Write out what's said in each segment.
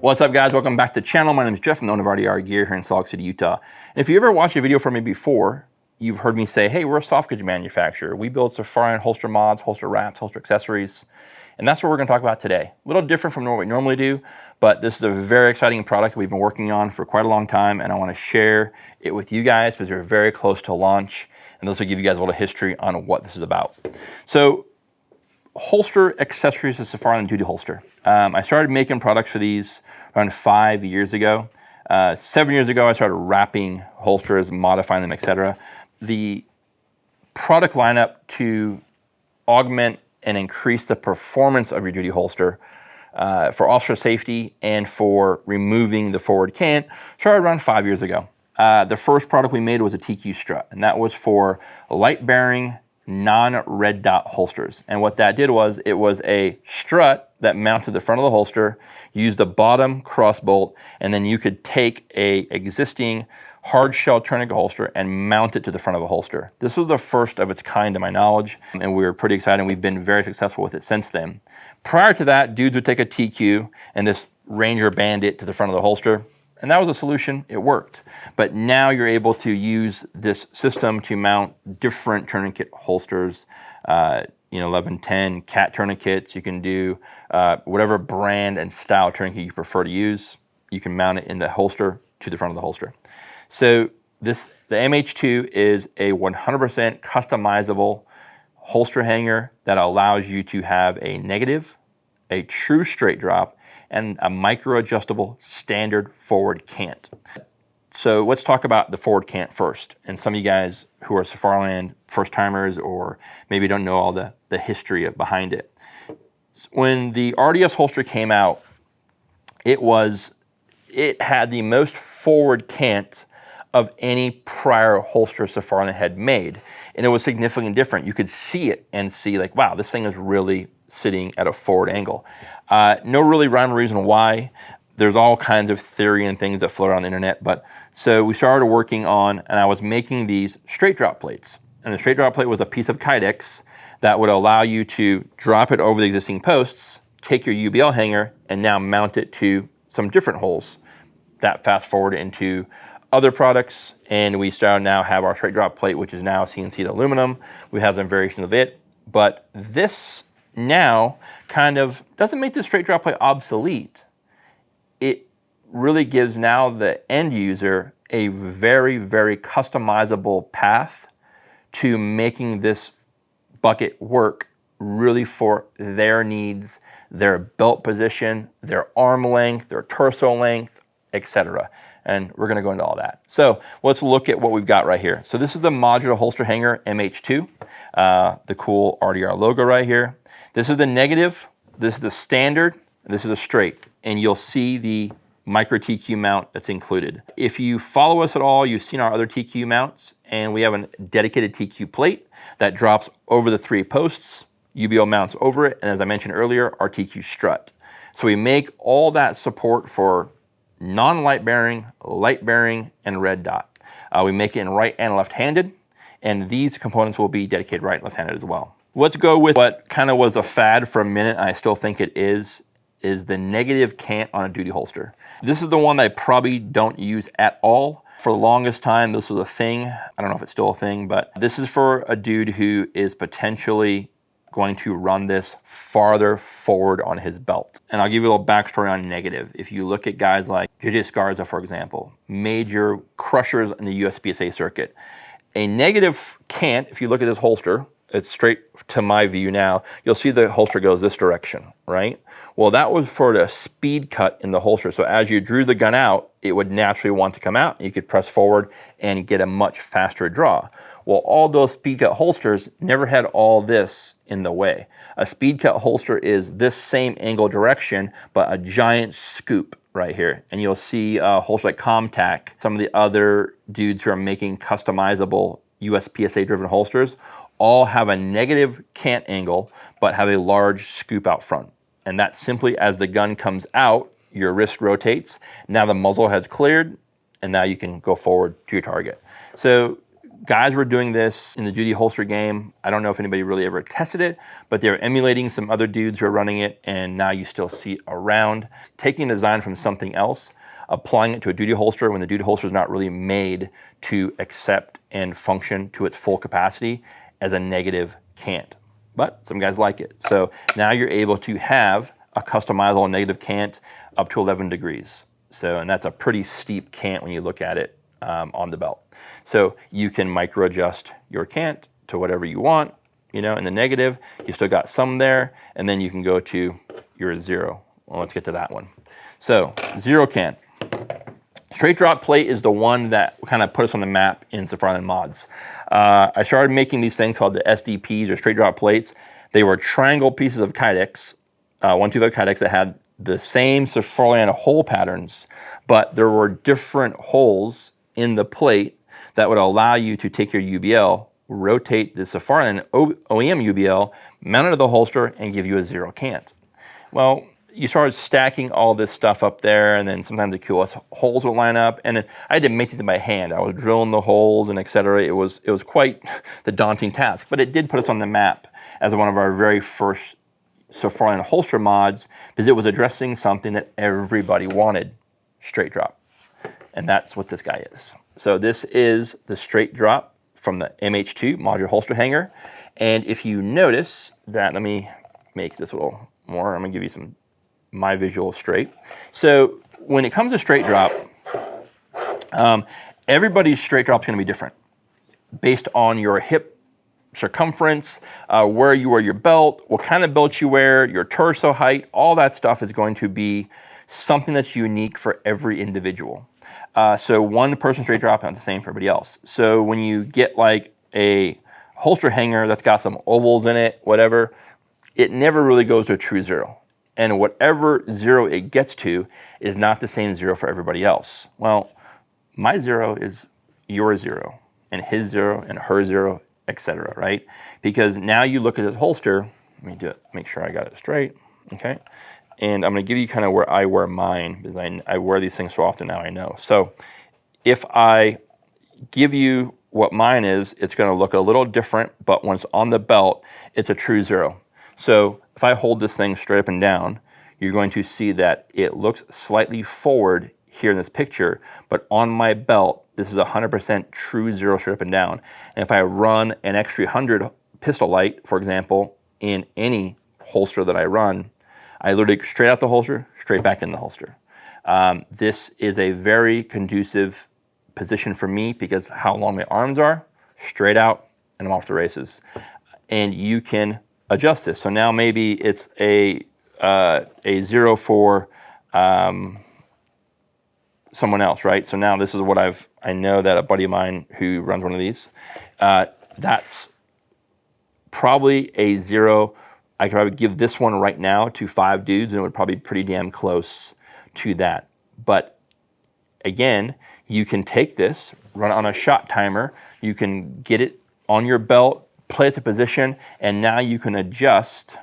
What's up, guys? Welcome back to the channel. My name is Jeff. I'm the owner of RDRgear here in Salt Lake City, Utah. And if you ever watched a video from me before, you've heard me say, hey, we're a soft goods manufacturer. We build Safariland holster mods, holster wraps, holster accessories. And that's what we're going to talk about today. A little different from what we normally do, but this is a very exciting product that we've been working on for quite a long time, and I want to share it with you guys because we're very close to launch, and this will give you guys a little history on what this is about. So, holster accessories to Safariland duty holster. I started making products for these around 5 years ago. 7 years ago, I started wrapping holsters, modifying them, etc. The product lineup to augment and increase the performance of your duty holster for officer safety and for removing the forward cant started around 5 years ago. The first product we made was a TQ strut, and that was for light-bearing, non-red dot holsters. And what that did was, it was a strut that mounted the front of the holster, used the bottom cross bolt, and then you could take a existing hard shell tourniquet holster and mount it to the front of a holster. This was the first of its kind to my knowledge, and we were pretty excited, and we've been very successful with it since then. Prior to that, dudes would take a TQ and just Ranger band it to the front of the holster, and that was a solution. It worked. But now you're able to use this system to mount different tourniquet holsters, 1110 cat tourniquets. You can do whatever brand and style tourniquet you prefer to use. You can mount it in the holster to the front of the holster. So the MH2 is a 100% customizable holster hanger that allows you to have a negative, a true straight drop, and a micro-adjustable standard forward cant. So let's talk about the forward cant first. And some of you guys who are Safariland first-timers or maybe don't know all the history behind it. When the RDS holster came out, it had the most forward cant of any prior holster Safariland had made. And it was significantly different. You could see it and see like, wow, this thing is really sitting at a forward angle. No really rhyme or reason why. There's all kinds of theory and things that float around the internet. But so we started working on, and I was making these straight drop plates. And the straight drop plate was a piece of Kydex that would allow you to drop it over the existing posts, take your UBL hanger, and now mount it to some different holes. That fast forward into other products, and we now have our straight drop plate, which is now CNC'd aluminum. We have some variations of it, but this now kind of doesn't make the straight drop plate obsolete. It really gives now the end user a very, very customizable path to making this bucket work really for their needs, their belt position, their arm length, their torso length, etc. And we're going to go into all that. So let's look at what we've got right here. So this is the Modular Holster Hanger MH2, the cool RDR logo right here. This is the negative, this is the standard, this is a straight, and you'll see the micro TQ mount that's included. If you follow us at all, you've seen our other TQ mounts, and we have a dedicated TQ plate that drops over the three posts, UBL mounts over it, and as I mentioned earlier, our TQ strut. So we make all that support for non-light bearing, light bearing, and red dot. We make it in right and left-handed, and these components will be dedicated right and left-handed as well. Let's go with what kind of was a fad for a minute, and I still think it is the negative cant on a duty holster. This is the one that I probably don't use at all. For the longest time, this was a thing. I don't know if it's still a thing, but this is for a dude who is potentially going to run this farther forward on his belt. And I'll give you a little backstory on negative. If you look at guys like JJ Scarza, for example, major crushers in the USPSA circuit, a negative cant, if you look at this holster, it's straight to my view now, you'll see the holster goes this direction, right? Well, that was for the speed cut in the holster. So as you drew the gun out, it would naturally want to come out. You could press forward and get a much faster draw. Well, all those speed cut holsters never had all this in the way. A speed cut holster is this same angle direction, but a giant scoop right here. And you'll see holsters like Comtac, some of the other dudes who are making customizable USPSA driven holsters, all have a negative cant angle, but have a large scoop out front. And that's simply as the gun comes out, your wrist rotates. Now the muzzle has cleared, and now you can go forward to your target. So guys were doing this in the duty holster game. I don't know if anybody really ever tested it, but they're emulating some other dudes who are running it, and now you still see it around. Taking a design from something else, applying it to a duty holster when the duty holster is not really made to accept and function to its full capacity as a negative cant. But some guys like it. So now you're able to have a customizable negative cant up to 11 degrees. So, and that's a pretty steep cant when you look at it on the belt. So you can micro adjust your cant to whatever you want, you know, in the negative, you still got some there, and then you can go to your 0. Well, let's get to that one. So 0 cant. Straight drop plate is the one that kind of put us on the map in Safariland mods. I started making these things called the SDPs, or straight drop plates. They were triangle pieces of Kydex, 125 Kydex, that had the same Safariland hole patterns, but there were different holes in the plate that would allow you to take your UBL, rotate the Safariland OEM UBL, mount it to the holster, and give you a 0 cant. Well, you started stacking all this stuff up there, and then sometimes the QoS holes would line up, and I had to make these by hand. I was drilling the holes and etc. It was quite the daunting task, but it did put us on the map as one of our very first Safariland holster mods, because it was addressing something that everybody wanted: straight drop. And that's what this guy is. So this is the straight drop from the MH2 Modular Holster Hanger. And if you notice that, let me make this a little more. I'm gonna give you some my visual straight. So when it comes to straight drop, everybody's straight drop is gonna be different based on your hip circumference, where you wear your belt, what kind of belt you wear, your torso height, all that stuff is going to be something that's unique for every individual. So one person straight drop, not the same for everybody else. So when you get like a holster hanger that's got some ovals in it, whatever, it never really goes to a true 0. And whatever 0 it gets to is not the same 0 for everybody else. Well, my 0 is your 0, and his 0, and her 0, etc. Right? Because now you look at this holster. Let me do it. Make sure I got it straight. Okay. And I'm going to give you kind of where I wear mine, because I wear these things so often now, I know. So if I give you what mine is, it's going to look a little different, but when it's on the belt, it's a true 0. So if I hold this thing straight up and down, you're going to see that it looks slightly forward here in this picture, but on my belt, this is 100% true 0 straight up and down. And if I run an X300 pistol light, for example, in any holster that I run, I literally straight out the holster, straight back in the holster. This is a very conducive position for me because how long my arms are, straight out, and I'm off the races. And you can adjust this. So now maybe it's a 0 for someone else, right? So now this is what I know that a buddy of mine who runs one of these, that's probably a 0. I could probably give this one right now to 5 dudes, and it would probably be pretty damn close to that. But again, you can take this, run it on a shot timer, you can get it on your belt, play it to position, and now you can adjust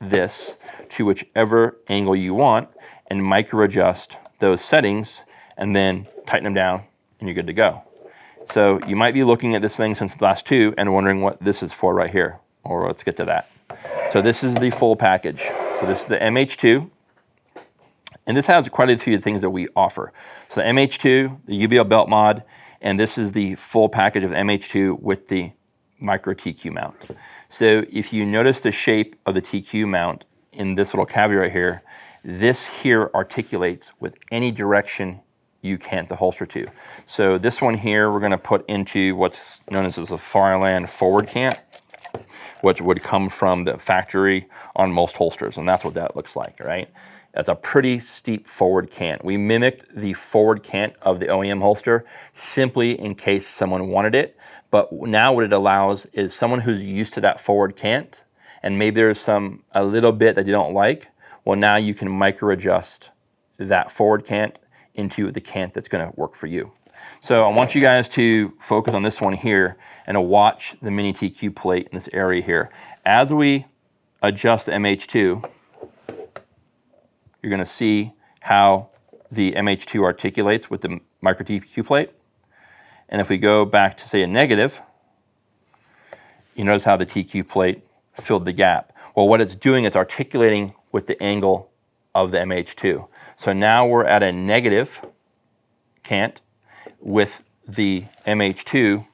this to whichever angle you want and micro adjust those settings and then tighten them down, and you're good to go. So you might be looking at this thing since the last 2 and wondering what this is for right here, or let's get to that. So this is the full package. So this is the MH2, and this has quite a few things that we offer. So the MH2, the UBL belt mod, and this is the full package of the MH2 with the micro TQ mount. So if you notice the shape of the TQ mount in this little cavity right here, this here articulates with any direction you cant the holster to. So this one here, we're gonna put into what's known as a Safariland forward cant, which would come from the factory on most holsters, and that's what that looks like, right? That's a pretty steep forward cant. We mimicked the forward cant of the OEM holster simply in case someone wanted it, but now what it allows is someone who's used to that forward cant, and maybe there's a little bit that you don't like, well, now you can micro adjust that forward cant into the cant that's gonna work for you. So I want you guys to focus on this one here and to watch the mini TQ plate in this area here. As we adjust the MH2, you're gonna see how the MH2 articulates with the micro TQ plate. And if we go back to say a negative, you notice how the TQ plate filled the gap. Well, what it's doing, it's articulating with the angle of the MH2. So now we're at a negative cant with the MH2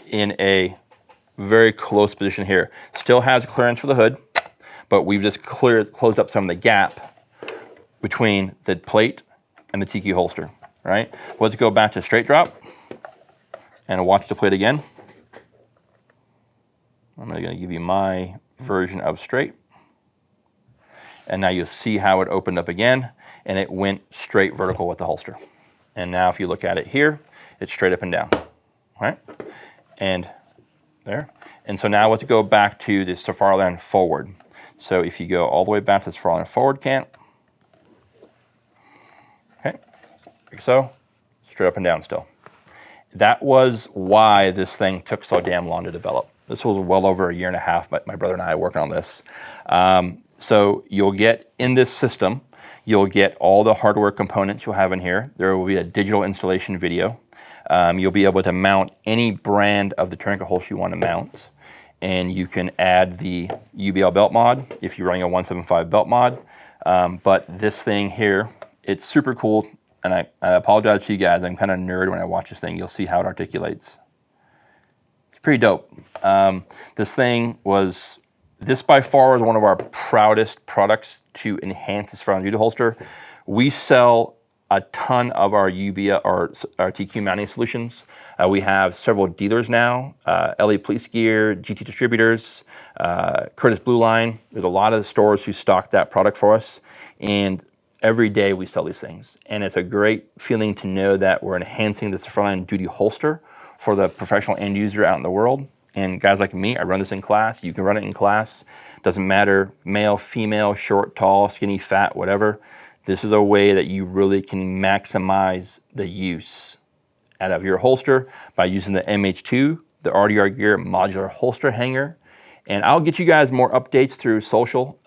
in a very close position here. Still has clearance for the hood, but we've just closed up some of the gap between the plate and the TQ holster, right? Let's go back to straight drop and watch the plate again. I'm going to give you my version of straight. And now you'll see how it opened up again, and it went straight vertical with the holster. And now if you look at it here, it's straight up and down, right? And there. And so now let's go back to the Safariland forward. So if you go all the way back to the Safariland forward cant, okay, like so, straight up and down still. That was why this thing took so damn long to develop. This was well over a year and a half, but my brother and I working on this. So you'll get in this system, you'll get all the hardware components you'll have in here. There will be a digital installation video. You'll be able to mount any brand of the tourniquet holster you want to mount. And you can add the UBL belt mod if you're running a 175 belt mod. But this thing here, it's super cool. And I apologize to you guys, I'm kind of a nerd when I watch this thing. You'll see how it articulates. It's pretty dope. This by far is one of our proudest products to enhance this front duty holster. We sell a ton of our UBL, our TQ mounting solutions. We have several dealers now, LA Police Gear, GT Distributors, Curtis Blue Line. There's a lot of stores who stock that product for us. And every day we sell these things. And it's a great feeling to know that we're enhancing this frontline duty holster for the professional end user out in the world. And guys like me, I run this in class. You can run it in class. Doesn't matter, male, female, short, tall, skinny, fat, whatever. This is a way that you really can maximize the use out of your holster by using the MH2, the RDRgear Modular Holster Hanger. And I'll get you guys more updates through social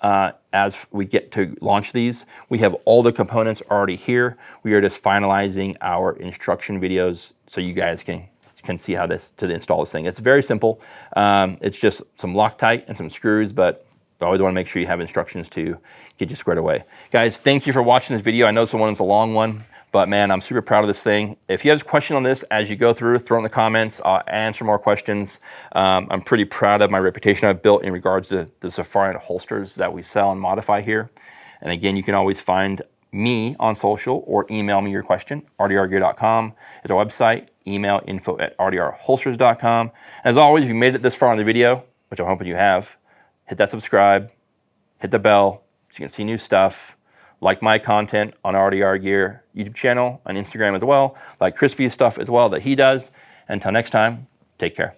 as we get to launch these. We have all the components already here. We are just finalizing our instruction videos so you guys can see how to install this thing. It's very simple. It's just some Loctite and some screws, but I always want to make sure you have instructions to get you squared away. Guys, thank you for watching this video. I know it's a long one, but man, I'm super proud of this thing. If you have a question on this as you go through, throw it in the comments. I'll answer more questions. I'm pretty proud of my reputation I've built in regards to the Safariland holsters that we sell and modify here. And again, you can always find me on social or email me your question. RDRgear.com is our website. Email info@rdrholsters.com. As always, if you made it this far in the video, which I'm hoping you have, hit that subscribe, hit the bell so you can see new stuff. Like my content on RDRgear YouTube channel, on Instagram as well. Like Crispy's stuff as well that he does. Until next time, take care.